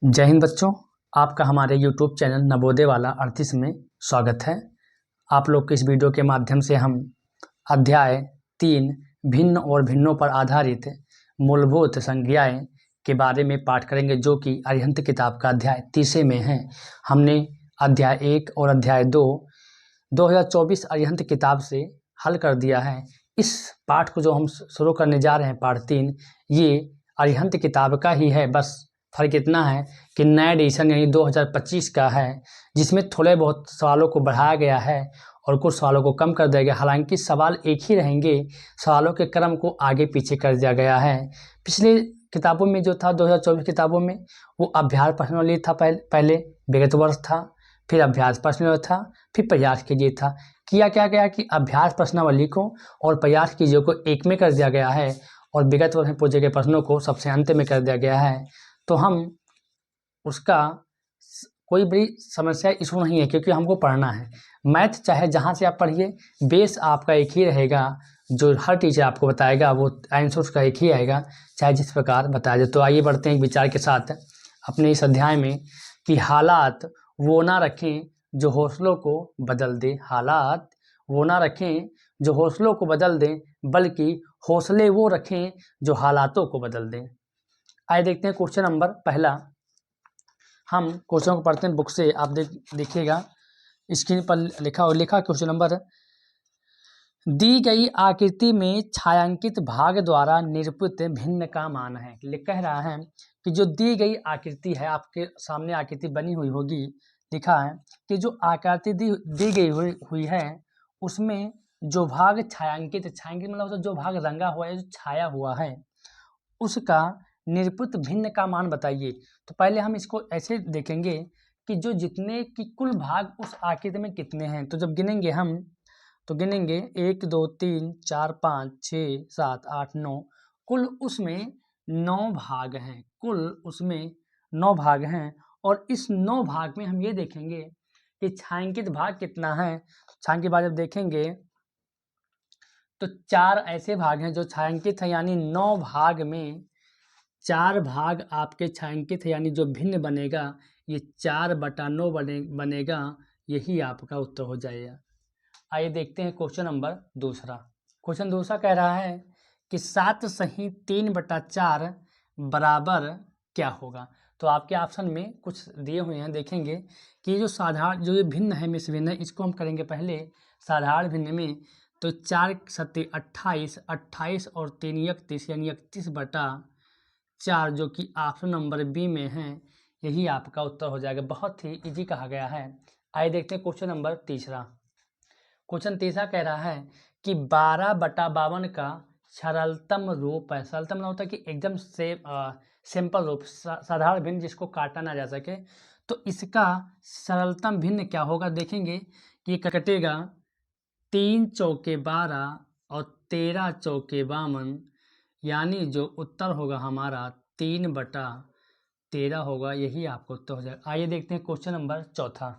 जय हिंद बच्चों, आपका हमारे YouTube चैनल नवोदय वाला 38 में स्वागत है। आप लोग के इस वीडियो के माध्यम से हम अध्याय 3 भिन्न और भिन्नों पर आधारित मूलभूत संज्ञाएं के बारे में पाठ करेंगे, जो कि अरिहंत किताब का अध्याय 30 में है। हमने अध्याय 1 और अध्याय 2 2024 अरिहंत किताब से हल कर दिया है। इस पाठ को जो हम शुरू करने जा रहे हैं, पाठ 3, ये अरिहंत किताब का ही है। बस फर्क इतना है कि नया एडिशन यानी 2025 का है, जिसमें थोड़े बहुत सवालों को बढ़ाया गया है और कुछ सवालों को कम कर दिया गया। हालांकि सवाल एक ही रहेंगे, सवालों के क्रम को आगे पीछे कर दिया गया है। पिछले किताबों में जो था 2024 किताबों में वो अभ्यास प्रश्नावली था, पहले विगत वर्ष था, फिर अभ्यास प्रश्नावली था, फिर प्रयास कीजिए था। किया क्या गया कि अभ्यास प्रश्नावली को और प्रयास कीजिए को एक में कर दिया गया है और विगत वर्ष में पूछे गए प्रश्नों को सबसे अंत में कर दिया गया है। तो हम उसका कोई बड़ी समस्या इशू नहीं है, क्योंकि हमको पढ़ना है। मैथ चाहे जहाँ से आप पढ़िए, बेस आपका एक ही रहेगा। जो हर टीचर आपको बताएगा वो आंसर उसका एक ही आएगा, चाहे जिस प्रकार बताया जाए। तो आइए बढ़ते हैं एक विचार के साथ अपने इस अध्याय में कि हालात वो ना रखें जो हौसलों को बदल दे। हालात वो ना रखें जो हौसलों को बदल दें, बल्कि हौसले वो रखें जो हालातों को बदल दें। आइए देखते हैं क्वेश्चन नंबर पहला। हम क्वेश्चन को पढ़ते हैं बुक से। आप देखिएगा स्क्रीन पर लिखा क्वेश्चन नंबर, दी गई आकृति में छायांकित भाग द्वारा निरूपित भिन्न का मान है। कह रहा है कि जो दी गई आकृति है, आपके सामने आकृति बनी हुई होगी, लिखा है कि जो आकृति दी गई हुई है उसमें जो भाग छायांकित मतलब जो भाग रंगा हुआ है, जो छाया हुआ है, उसका निरूपित भिन्न का मान बताइए। तो पहले हम इसको ऐसे देखेंगे कि जो जितने की कुल भाग उस आकृति में कितने हैं। तो जब गिनेंगे हम, तो गिनेंगे 1 2 3 4 5 6 7 8 9, कुल उसमें 9 भाग हैं। कुल उसमें 9 भाग हैं और इस 9 भाग में हम ये देखेंगे कि छायांकित भाग कितना है। छायांकित भाग जब देखेंगे तो 4 ऐसे भाग हैं जो छायांकित है, यानी 9 भाग में 4 भाग आपके छायांकित है, यानी जो भिन्न बनेगा ये 4/9 बनेगा। यही आपका उत्तर हो जाएगा। आइए देखते हैं क्वेश्चन नंबर दूसरा। क्वेश्चन दूसरा कह रहा है कि 7 सही 3/4 बराबर क्या होगा। तो आपके ऑप्शन में कुछ दिए हुए हैं, देखेंगे कि जो साधारण जो ये भिन्न है, मिश्र भिन्न है, इसको हम करेंगे पहले साधारण भिन्न में। तो 4 7 28, 28 और 3 31, यानी 31/4, जो कि ऑप्शन नंबर बी में है, यही आपका उत्तर हो जाएगा। बहुत ही इजी कहा गया है। आइए देखते हैं क्वेश्चन नंबर तीसरा। क्वेश्चन तीसरा कह रहा है कि 12/52 का सरलतम रूप है। सरलतम होता है कि एकदम से सिंपल रूप, साधारण भिन्न जिसको काटा ना जा सके। तो इसका सरलतम भिन्न क्या होगा, देखेंगे कि कटेगा 3 चौके 12 और 13 चौके 52, यानी जो उत्तर होगा हमारा 3/13 होगा। यही आपको उत्तर हो जाएगा। आइए देखते हैं क्वेश्चन नंबर चौथा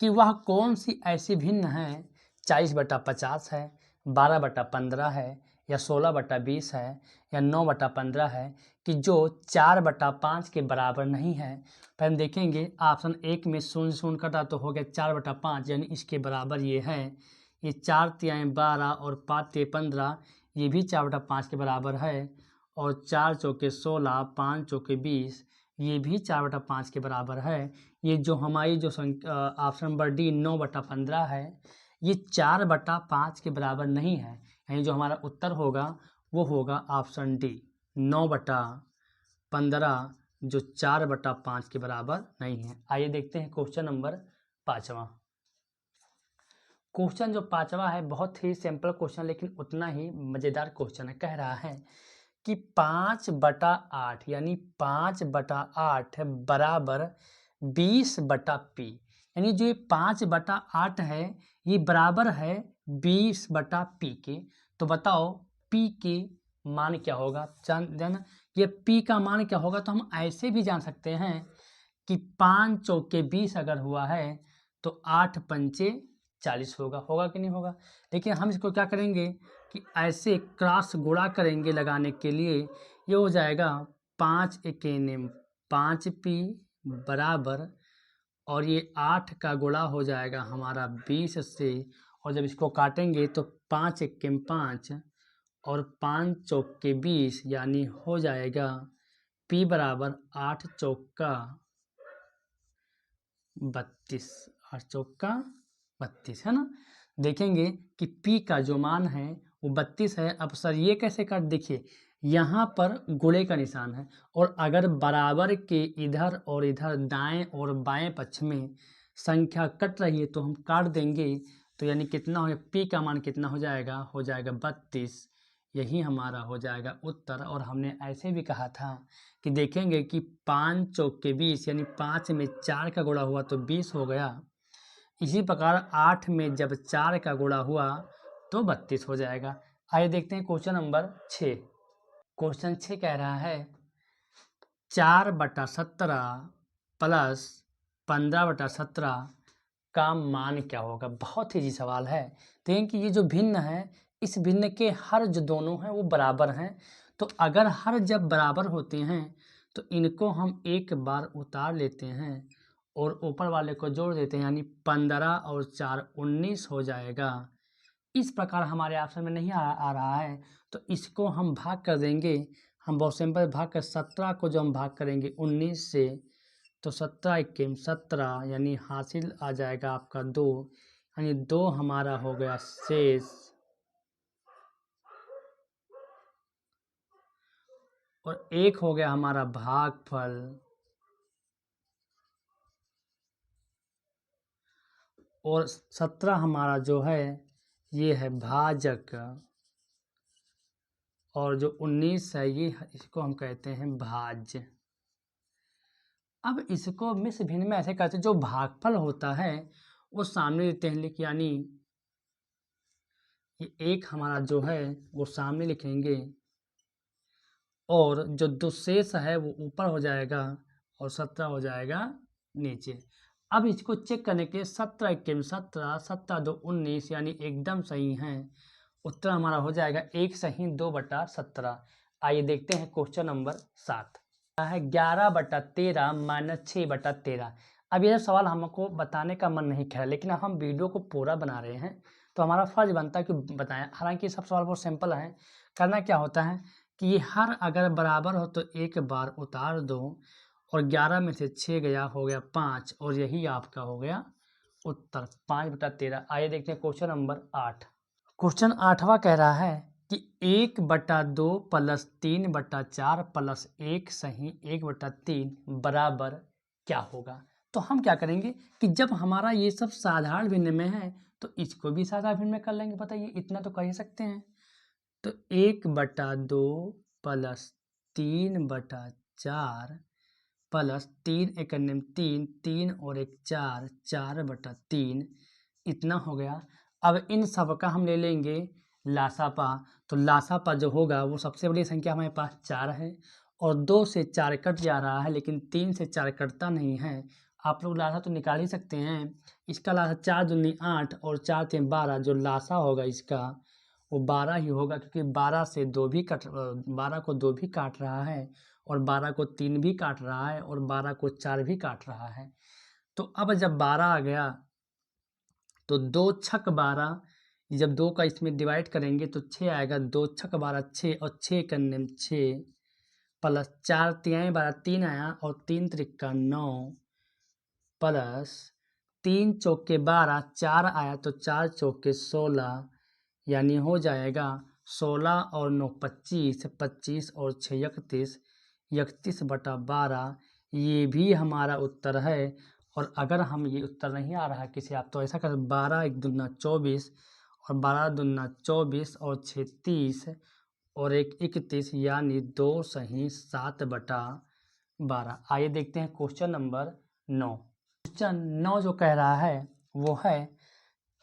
कि वह कौन सी ऐसी भिन्न है 40/50 है, 12/15 है, या 16/20 है, या 9/15 है, कि जो 4/5 के बराबर नहीं है। पहले देखेंगे ऑप्शन 1 में 0 0 कटा तो हो गया 4/5, यानी इसके बराबर ये है। ये 4 तिहाई 12 और 5 तिहाई 15, ये भी 4/5 के बराबर है। और 4 चौके 16, 5 चौके 20, ये भी 4/5 के बराबर है। ये जो हमारी जो ऑप्शन नंबर डी 9/15 है, ये 4/5 के बराबर नहीं है, यानी जो हमारा उत्तर होगा वो होगा ऑप्शन डी 9/15, जो 4/5 के बराबर नहीं है। आइए देखते हैं क्वेश्चन नंबर पाँचवा। क्वेश्चन जो पाँचवा है बहुत ही सिंपल क्वेश्चन, लेकिन उतना ही मज़ेदार क्वेश्चन है। कह रहा है कि 5/8, यानी 5/8 बराबर 20/p, यानी जो ये 5/8 है ये बराबर है 20/p के। तो बताओ p के मान क्या होगा। जाना ये p का मान क्या होगा, तो हम ऐसे भी जान सकते हैं कि 5 चौके 20 अगर हुआ है तो 8 पंचे 40 होगा कि नहीं होगा। लेकिन हम इसको क्या करेंगे कि ऐसे क्रॉस गुणा करेंगे लगाने के लिए। ये हो जाएगा 5 एके 5p बराबर, और ये 8 का गुणा हो जाएगा हमारा 20 से, और जब इसको काटेंगे तो 5 एक्के 5 और 5 चौके 20, यानी हो जाएगा P बराबर 8 चौका 32, 8 चौका 32 है ना। देखेंगे कि P का जो मान है वो 32 है। अब सर ये कैसे काट, देखिए यहाँ पर गुणे का निशान है, और अगर बराबर के इधर और इधर दाएं और बाएं पक्ष में संख्या कट रही है तो हम काट देंगे। तो यानी कितना हो, P का मान कितना हो जाएगा 32। यही हमारा हो जाएगा उत्तर। और हमने ऐसे भी कहा था कि देखेंगे कि 5 चौके 20, यानी 5 में 4 का गुणा हुआ तो 20 हो गया। इसी प्रकार 8 में जब 4 का गुणा हुआ तो 32 हो जाएगा। आइए देखते हैं क्वेश्चन नंबर 6। क्वेश्चन 6 कह रहा है 4/17 प्लस 15/17 का मान क्या होगा। बहुत ही सवाल है। देखें कि ये जो भिन्न है, इस भिन्न के हर जो दोनों हैं वो बराबर हैं। तो अगर हर जब बराबर होते हैं तो इनको हम एक बार उतार लेते हैं और ऊपर वाले को जोड़ देते हैं, यानी 15 और 4 19 हो जाएगा। इस प्रकार हमारे ऑप्शन में नहीं आ रहा है तो इसको हम भाग कर देंगे। हम बहुत सिंपल भाग कर 17 को जो हम भाग करेंगे 19 से, तो 17 एक्के 17, यानी हासिल आ जाएगा आपका 2, यानी 2 हमारा हो गया शेष, और 1 हो गया हमारा भागफल, और 17 हमारा जो है ये है भाजक, और जो 19 है ये इसको हम कहते हैं भाज्य। अब इसको मिश्र भिन्न में ऐसे करते हैं, जो भागफल होता है वो सामने देते हैं लिख, यानी ये 1 हमारा जो है वो सामने लिखेंगे, और जो दुशेष है वो ऊपर हो जाएगा, और 17 हो जाएगा नीचे। अब इसको चेक करने के लिए 17 एक्के 17, 17 2 19, यानी एकदम सही है। उत्तर हमारा हो जाएगा 1 सही 2/17। आइए देखते हैं क्वेश्चन नंबर 7 है 11/13 माइनस 6/13। अब यह सवाल हमको बताने का मन नहीं कर, लेकिन हम वीडियो को पूरा बना रहे हैं तो हमारा फर्ज बनता है कि बताएं। हालांकि सब सवाल बहुत सिंपल है। करना क्या होता है कि हर अगर बराबर हो तो एक बार उतार दो, और 11 में से 6 गया हो गया 5, और यही आपका हो गया उत्तर 5/13। आइए देखते हैं क्वेश्चन नंबर 8। क्वेश्चन 8वां कह रहा है कि 1/2 प्लस 3/4 प्लस 1 सही 1/3 बराबर क्या होगा। तो हम क्या करेंगे कि जब हमारा ये सब साधारण भिन्न में है तो इसको भी साधारण भिन्न में कर लेंगे। बताइए, इतना तो कर ही सकते हैं। तो 1/2 प्लस 3/4 प्लस 3 एक 3, 3 और 1 4, 4/3 इतना हो गया। अब इन सब का हम ले लेंगे लासापा। तो लासापा जो होगा वो सबसे बड़ी संख्या हमारे पास 4 है, और 2 से 4 कट जा रहा है, लेकिन 3 से 4 कटता नहीं है। आप लोग लासा तो निकाल ही सकते हैं। इसका लासा 4 दूनी 8 और 4 3 12, जो लासा होगा इसका वो 12 ही होगा, क्योंकि 12 से 2 भी 12 को 2 भी काट रहा है, और 12 को 3 भी काट रहा है, और 12 को 4 भी काट रहा है। तो अब जब 12 आ गया तो 2 छक 12, जब 2 का इसमें डिवाइड करेंगे तो 6 आएगा। 2 छक 12 6, और 6 करने 6 प्लस 4 तिहाई 12 3 आया, और 3 त्रिका 9 प्लस 3 चौके 12 4 आया, तो 4 चौके 16, यानी हो जाएगा 16 और 9 25, 25 और 6 31, 31/12। ये भी हमारा उत्तर है। और अगर हम ये उत्तर नहीं आ रहा किसी आप तो ऐसा कर 12 1 दूना 24, और 12 दूना 24, और 6 30, और 1 31, यानी 2 सही 7/12। आइए देखते हैं क्वेश्चन नंबर 9। क्वेश्चन 9 जो कह रहा है वो है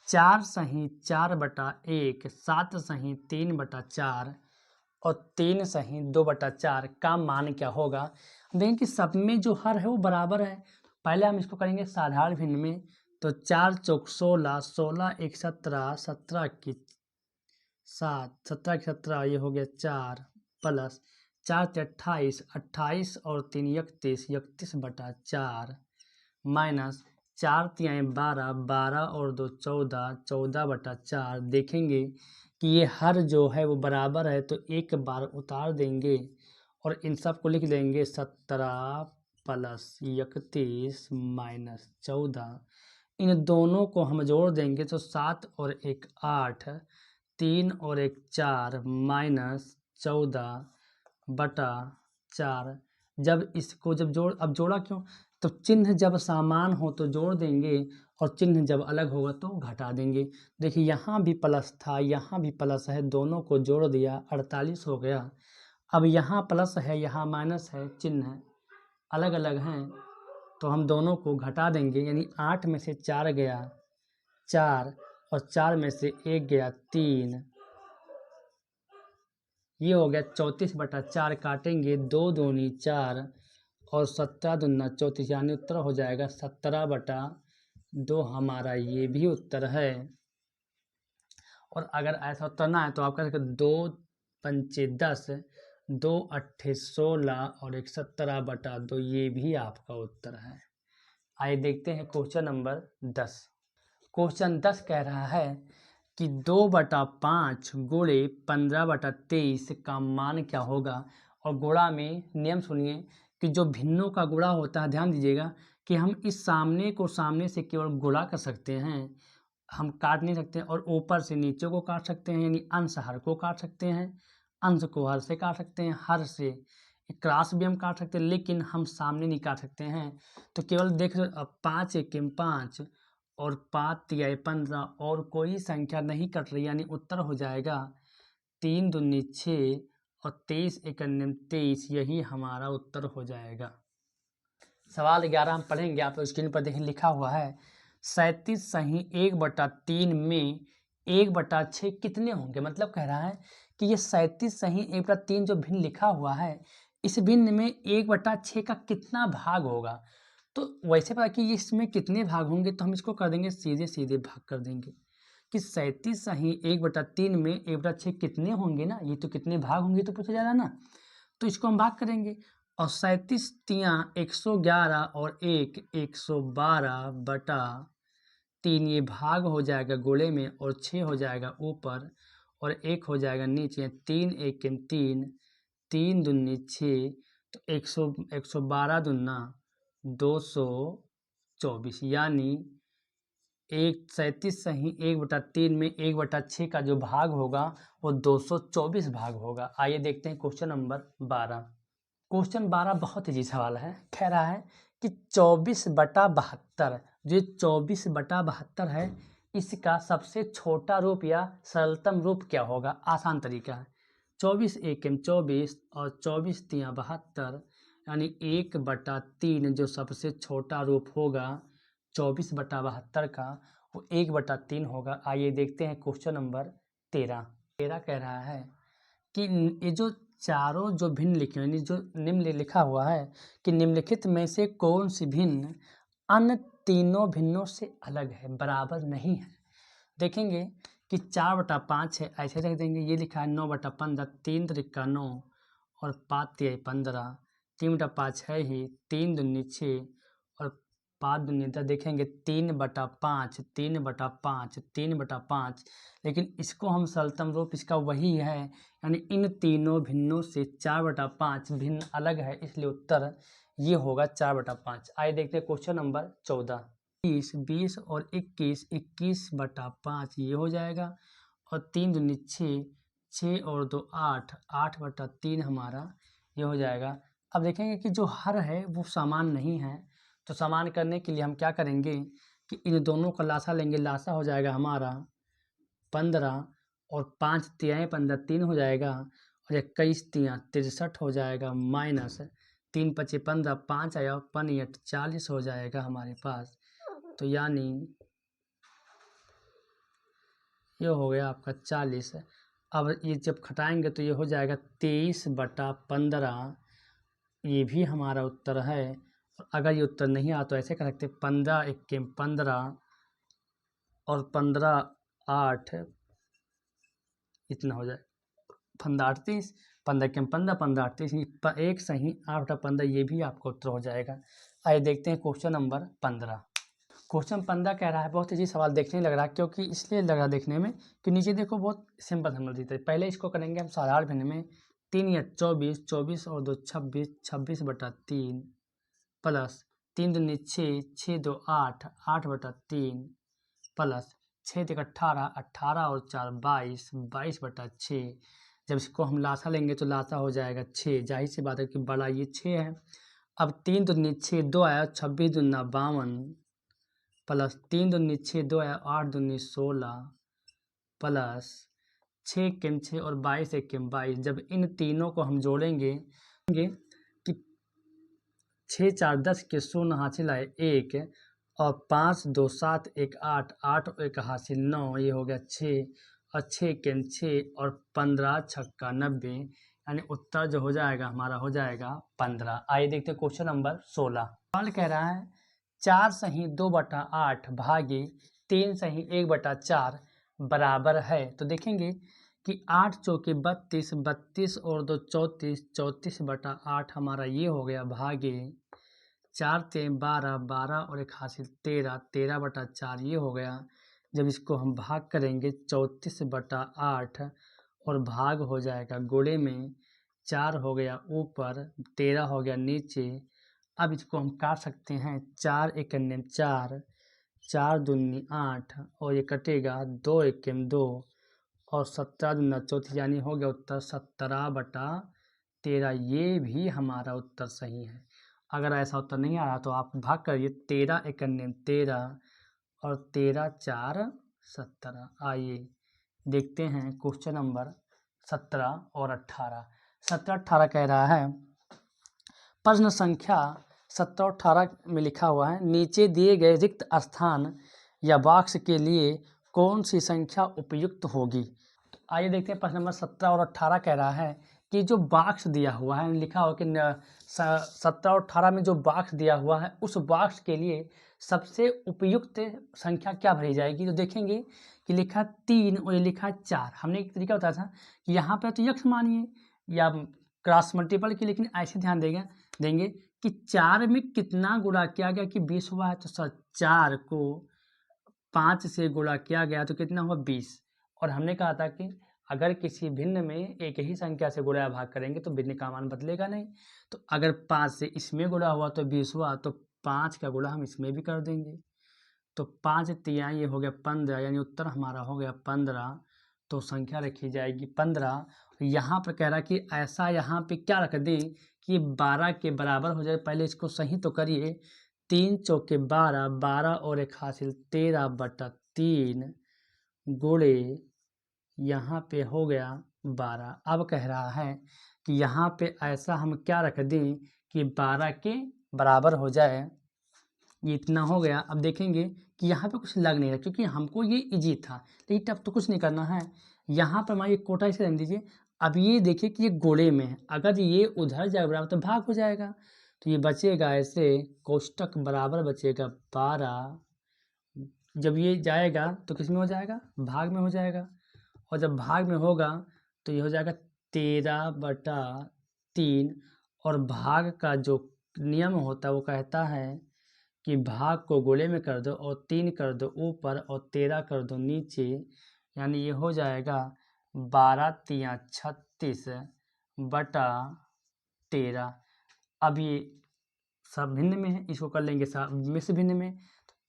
4 सही 4/1, 7 सही 3/4 और 3 सही 2/4 का मान क्या होगा। देखें कि सब में जो हर है वो बराबर है। पहले हम इसको करेंगे साधारण भिन्न में। तो 4 चौक 16, 16 1 17, 17 की 7, 17 की 17, ये हो गया 4 प्लस 4 से 28, 28 और 3 31, 31/4 माइनस 4 तियाएँ 12, 12 और 2 14, 14/4। देखेंगे कि ये हर जो है वो बराबर है तो एक बार उतार देंगे और इन सब को लिख देंगे 17 + 31 - 14। इन दोनों को हम जोड़ देंगे तो 7 और 1 8, 3 और 1 4 माइनस 14/4। जब इसको अब जोड़ा क्यों? तो चिन्ह जब समान हो तो जोड़ देंगे और चिन्ह जब अलग होगा तो घटा देंगे। देखिए यहाँ भी प्लस था, यहाँ भी प्लस है, दोनों को जोड़ दिया 48 हो गया। अब यहाँ प्लस है, यहाँ माइनस है, चिन्ह अलग अलग हैं तो हम दोनों को घटा देंगे, यानी 8 में से 4 गया 4 और 4 में से 1 गया 3, ये हो गया 34/4। काटेंगे 2 दूनी 4 और 17 दूना 34, यानी उत्तर हो जाएगा 17/2 हमारा ये भी उत्तर है। और अगर ऐसा उत्तर ना है तो आप कह सकते 2 पंचे 10, 2 अट्ठे 16 और 1 17/2, ये भी आपका उत्तर है। आइए देखते हैं क्वेश्चन नंबर 10। क्वेश्चन 10 कह रहा है कि 2/5 गुणे 15/23 का मान क्या होगा। और गुणा में नियम सुनिए कि जो भिन्नों का गुणा होता है, ध्यान दीजिएगा कि हम इस सामने को सामने से केवल गुणा कर सकते हैं, हम काट नहीं सकते। और ऊपर से नीचे को काट सकते हैं, यानी अंश हर को काट सकते हैं, अंश को हर से काट सकते हैं, हर से क्रॉस भी हम काट सकते हैं, लेकिन हम सामने नहीं काट सकते हैं। तो केवल देख 5 एकिम 5 और 5 तिहाई 15 और कोई संख्या नहीं कट रही, यानी उत्तर हो जाएगा 3 दूनी 6 और 23 एकम 23, यही हमारा उत्तर हो जाएगा। सवाल 11 हम पढ़ेंगे, आप स्क्रीन पर देखें लिखा हुआ है 37 सही 1/3 में 1/6 कितने होंगे। मतलब कह रहा है कि ये 37 सही 1/3 जो भिन्न लिखा हुआ है, इस भिन्न में 1/6 का कितना भाग होगा। तो वैसे पता कि इसमें कितने भाग होंगे, तो हम इसको कर देंगे सीधे सीधे भाग कर देंगे कि 37 सही 1/3 में 1/6 कितने होंगे ना, ये तो कितने भाग होंगे तो पूछा जा रहा है ना, तो इसको हम भाग करेंगे। और 37 तियाँ 111 और 1 112/3, ये भाग हो जाएगा गोले में और 6 हो जाएगा ऊपर और 1 हो जाएगा नीचे। 3 एकिम 3, 3 दूनी 6, तो 112 दूना 224, यानी 37 सही 1/3 में 1/6 का जो भाग होगा वो 224 भाग होगा। आइए देखते हैं क्वेश्चन नंबर 12। क्वेश्चन 12 बहुत ईजी सवाल है। कह रहा है कि 24/72, जो 24/72 है, इसका सबसे छोटा रूप या सरलतम रूप क्या होगा। आसान तरीका है, 24 एकिम 24 और 24 तियाँ 72, यानी 1/3 जो सबसे छोटा रूप होगा 24/72 का, वो 1/3 होगा। आइए देखते हैं क्वेश्चन नंबर 13। 13 कह रहा है कि ये जो चारों जो भिन्न लिखे हैं, जो निम्न लिखा हुआ है कि निम्नलिखित में से कौन सी भिन्न अन्य तीनों भिन्नों से अलग है, बराबर नहीं है। देखेंगे कि 4/5 है, ऐसे रख देंगे। ये लिखा है 9/15, 3 त्रिका 9 और 5 तिहाई 15, 3/5 है ही, 3 दूनी 6 और 5 दूनी 10। देखेंगे 3/5, 3/5, 3/5, लेकिन इसको हम सरलतम रूप इसका वही है, यानी इन तीनों भिन्नों से 4/5 भिन्न अलग है, इसलिए उत्तर ये होगा 4/5। आइए देखते हैं क्वेश्चन नंबर 14। 20, 20 और 21, 21/5 ये हो जाएगा। और 3 दूनी 6, 6 और 2 8, 8/3 हमारा ये हो जाएगा। अब देखेंगे कि जो हर है वो समान नहीं है, तो समान करने के लिए हम क्या करेंगे कि इन दोनों का लासा लेंगे। लासा हो जाएगा हमारा 15 और 5 तिहाई 15, 3 हो जाएगा और 21 तियाँ 63 हो जाएगा, माइनस 3 पचे 15, 5 आया 5 40 हो जाएगा हमारे पास। तो यानी ये हो गया आपका 40। अब ये जब घटाएंगे तो ये हो जाएगा 23/15, ये भी हमारा उत्तर है। अगर ये उत्तर नहीं आ तो ऐसे कर सकते 15 एकिम 15 और 15 8, इतना हो जाए 15 38, 15 के 15, 15 38, एक सही 8/15, ये भी आपका उत्तर हो जाएगा। आइए देखते हैं क्वेश्चन नंबर 15। क्वेश्चन 15 कह रहा है, बहुत ईजी सवाल देखने लग रहा है, क्योंकि इसलिए लग रहा है देखने में कि नीचे देखो बहुत सिंपल समझ देते हैं। पहले इसको करेंगे हम साधारण भिन्न में। 3 या 24, 24 और 2 26, 26/3 प्लस 3 दूनी 6, 6 2 8, 8/3 प्लस 6 3 18, 18 और 4 22, 22/6। जब इसको हम लासा लेंगे तो लासा हो जाएगा 6, जाहिर सी बात है कि बड़ा ये 6 है। अब 3 दूनी 6, 2 आया, 26 दूना 52 प्लस 3 दूनी 6, 2 आया, 8 दूनी 16 प्लस 6 केम 6 और 22 एक केम 22। जब इन तीनों को हम जोड़ेंगे कि 6 4 10 के 0 हासिल आए 1 और 5 2 7 1 8, 8 और 1 हासिल 9, ये हो गया 6 और 6 केम 6 और 15 छक्का 90, यानी उत्तर जो हो जाएगा हमारा हो जाएगा 15। आइए देखते हैं क्वेश्चन नंबर 16। सवाल कह रहा है 4 सही 2/8 भागे 3 सही 1/4 बराबर है। तो देखेंगे कि 8 चौके 32, 32 और 2 34, 34/8 हमारा ये हो गया भागे 4 3 12, 12 और 1 हासिल 13, 13/4 ये हो गया। जब इसको हम भाग करेंगे 34/8 और भाग हो जाएगा गुणे में 4 हो गया ऊपर, 13 हो गया नीचे। अब इसको हम काट सकते हैं, 4 एकम 4, 4 दूनी 8 और ये कटेगा 2 एकम 2 और 17 दूना 34, यानी हो गया उत्तर 17/13। ये भी हमारा उत्तर सही है। अगर ऐसा उत्तर नहीं आ रहा तो आप भाग करिए, 13 एकम 13 और 13 4 17। आइए देखते हैं क्वेश्चन नंबर 17 और 18। 17 18 कह रहा है, प्रश्न संख्या 17 और 18 में लिखा हुआ है, नीचे दिए गए रिक्त स्थान या बॉक्स के लिए कौन सी संख्या उपयुक्त होगी। तो आइए देखते हैं प्रश्न नंबर 17 और 18 कह रहा है कि जो बॉक्स दिया हुआ है, लिखा हो कि 17 और 18 में जो बॉक्स दिया हुआ है उस बॉक्स के लिए सबसे उपयुक्त संख्या क्या भरी जाएगी। तो देखेंगे कि लिखा 3 और ये लिखा 4। हमने एक तरीका बताया था कि यहाँ पर तो यक्ष मानिए या क्रॉस मल्टीपल की, लेकिन ऐसे ध्यान देंगे कि 4 में कितना गुणा किया गया कि 20 हुआ है। तो 4 को 5 से गुणा किया गया तो कितना हुआ 20। और हमने कहा था कि अगर किसी भिन्न में एक ही संख्या से गुणा या भाग करेंगे तो भिन्न का मान बदलेगा नहीं। तो अगर 5 से इसमें गुणा हुआ तो 20 हुआ, तो 5 का गुणा हम इसमें भी कर देंगे। तो 5 तिया ये हो गया 15, यानी उत्तर हमारा हो गया 15। तो संख्या रखी जाएगी 15। यहाँ पर कह रहा कि ऐसा यहाँ पे क्या रख दें कि 12 के बराबर हो जाए। पहले इसको सही तो करिए, 3 चौके 12, 12 और 1 हासिल 13/3 गुणे यहाँ पे हो गया 12। अब कह रहा है कि यहाँ पे ऐसा हम क्या रख दें कि 12 के बराबर हो जाए। ये इतना हो गया। अब देखेंगे कि यहाँ पे कुछ लग नहीं रहा, क्योंकि हमको ये इजी था, लेकिन टफ तो कुछ नहीं करना है। यहाँ पर हमारी कोटा इसे रख दीजिए। अब ये देखिए कि ये गोले में है, अगर ये उधर जाए बराबर तो भाग हो जाएगा। तो ये बचेगा ऐसे, कोष्टक बराबर बचेगा 12। जब ये जाएगा तो किस में हो जाएगा, भाग में हो जाएगा। और जब भाग में होगा तो ये हो जाएगा 13/3। और भाग का जो नियम होता है वो कहता है कि भाग को गोले में कर दो और 3 कर दो ऊपर और 13 कर दो नीचे, यानी ये हो जाएगा 12 तिया 36/13। अब ये सब भिन्न में है, इसको कर लेंगे सब मिश्र भिन्न में।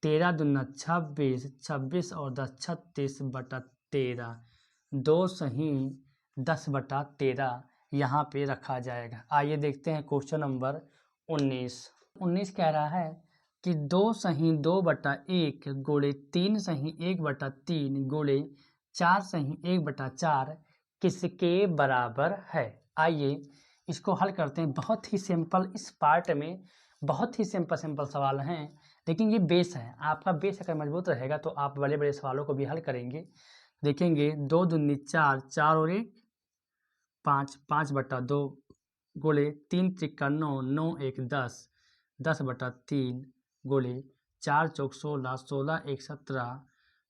13 दूना 26, 26 और 10 36/13, 2 सही 10/13 यहाँ पे रखा जाएगा। आइए देखते हैं क्वेश्चन नंबर 19। 19 कह रहा है कि 2 सही 2/1 गुणे 3 सही 1/3 गुणे 4 सही 1/4 किसके बराबर है। आइए इसको हल करते हैं। बहुत ही सिंपल, इस पार्ट में बहुत ही सिंपल सवाल हैं, लेकिन ये बेस है। आपका बेस अगर मजबूत रहेगा तो आप बड़े बड़े सवालों को भी हल करेंगे। देखेंगे 2 दूनी 4, 4 और 1 5, 5/2 गुणे 3 त्रिका 9, 9 1 10, 10/3 गुणे 4 चौक 16, 16 1 17,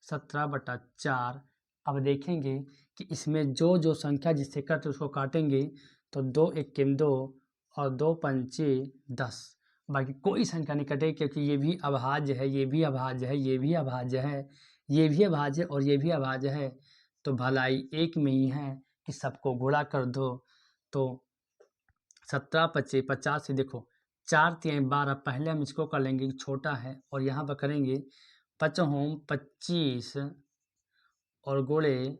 17/4। अब देखेंगे कि इसमें जो संख्या जिससे कटे उसको काटेंगे। तो 2 एक्के 2 और 2 पंचे 10। बाकी कोई संख्या नहीं कटेगी, क्योंकि ये भी अभाज्य है, ये भी अभाज्य है, ये भी अभाज्य है, ये भी अभाज्य और ये भी अभाज्य है। तो भलाई एक में ही है कि सबको गुणा कर दो। तो 17 पच्चे 50 से देखो 4 तियाई 12, पहले हम इसको कर लेंगे, छोटा है, और यहाँ पर करेंगे 5 25 और गुणे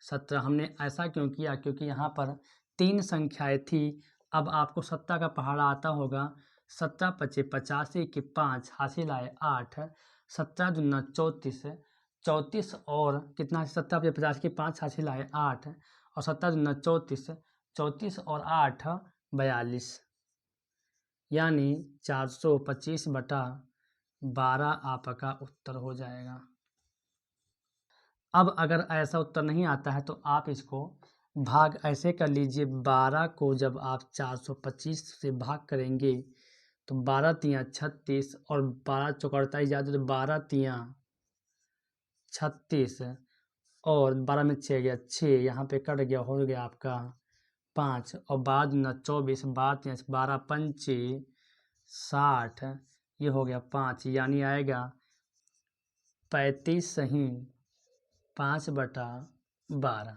17। हमने ऐसा क्यों किया, क्योंकि यहाँ पर 3 संख्याएं थी। अब आपको 17 का पहाड़ा आता होगा। 17 पच्चे 85 के 5 हासिल आए 8, 17 दूना 34, 34 और कितना, 17 पच्चे 50 के 5 हासिल आए 8, और 17 दूना 34, 34 और 8 42, यानी 425/12 आपका उत्तर हो जाएगा। अब अगर ऐसा उत्तर नहीं आता है तो आप इसको भाग ऐसे कर लीजिए, 12 को जब आप 425 से भाग करेंगे तो 12 तियाँ 36 और 12 चौका 48 जाते तो 12 तियाँ 36 और 12 में 6 गया 6, यहाँ पे कट गया, हो गया आपका 5 और 12 दूना 24, 12 पंचे 60, ये हो गया 5, यानी आएगा 35 सही 5/12।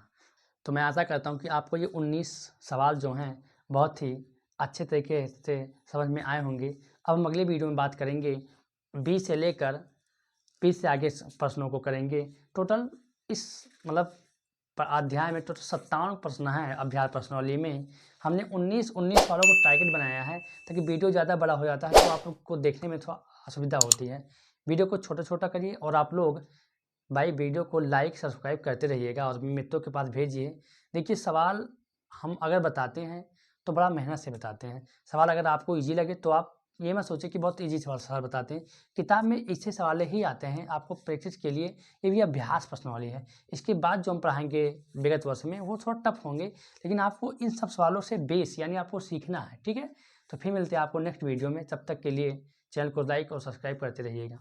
तो मैं आशा करता हूँ कि आपको ये 19 सवाल जो हैं बहुत ही अच्छे तरीके से समझ में आए होंगे। अब हम अगले वीडियो में बात करेंगे 20 से लेकर 20 से आगे प्रश्नों को करेंगे। टोटल इस मतलब अध्याय में टोटल 57 प्रश्न हैं। अभ्यास प्रश्नावली में हमने 19 सवालों को टारगेट बनाया है, ताकि वीडियो ज़्यादा बड़ा हो जाता है तो आप लोग को देखने में थोड़ा असुविधा होती है। वीडियो को छोटा छोटा करिए, और आप लोग भाई वीडियो को लाइक सब्सक्राइब करते रहिएगा और मित्रों के पास भेजिए। देखिए, सवाल हम अगर बताते हैं तो बड़ा मेहनत से बताते हैं। सवाल अगर आपको इजी लगे तो आप ये मत सोचिए कि बहुत इजी सवाल बताते हैं। किताब में इससे सवाल ही आते हैं आपको प्रैक्टिस के लिए। ये भी अभ्यास प्रश्नावली है। इसके बाद जो हम पढ़ाएंगे विगत वर्ष में वो थोड़ा टफ होंगे, लेकिन आपको इन सब सवालों से बेस यानी आपको सीखना है। ठीक है, तो फिर मिलते हैं आपको नेक्स्ट वीडियो में। तब तक के लिए चैनल को लाइक और सब्सक्राइब करते रहिएगा।